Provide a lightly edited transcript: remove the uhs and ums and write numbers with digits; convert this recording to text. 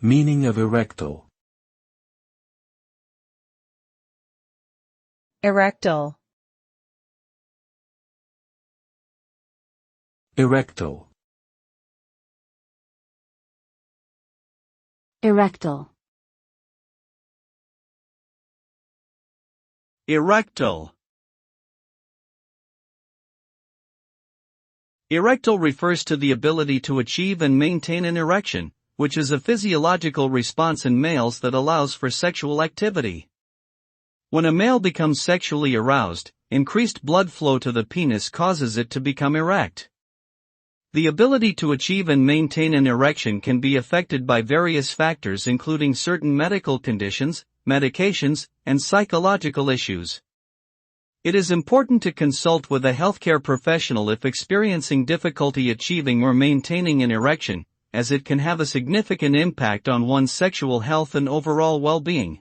Meaning of erectile. Erectile. Erectile. Erectile. Erectile. Erectile refers to the ability to achieve and maintain an erection, which is a physiological response in males that allows for sexual activity. When a male becomes sexually aroused, increased blood flow to the penis causes it to become erect. The ability to achieve and maintain an erection can be affected by various factors including certain medical conditions, medications, and psychological issues. It is important to consult with a healthcare professional if experiencing difficulty achieving or maintaining an erection, as it can have a significant impact on one's sexual health and overall well-being.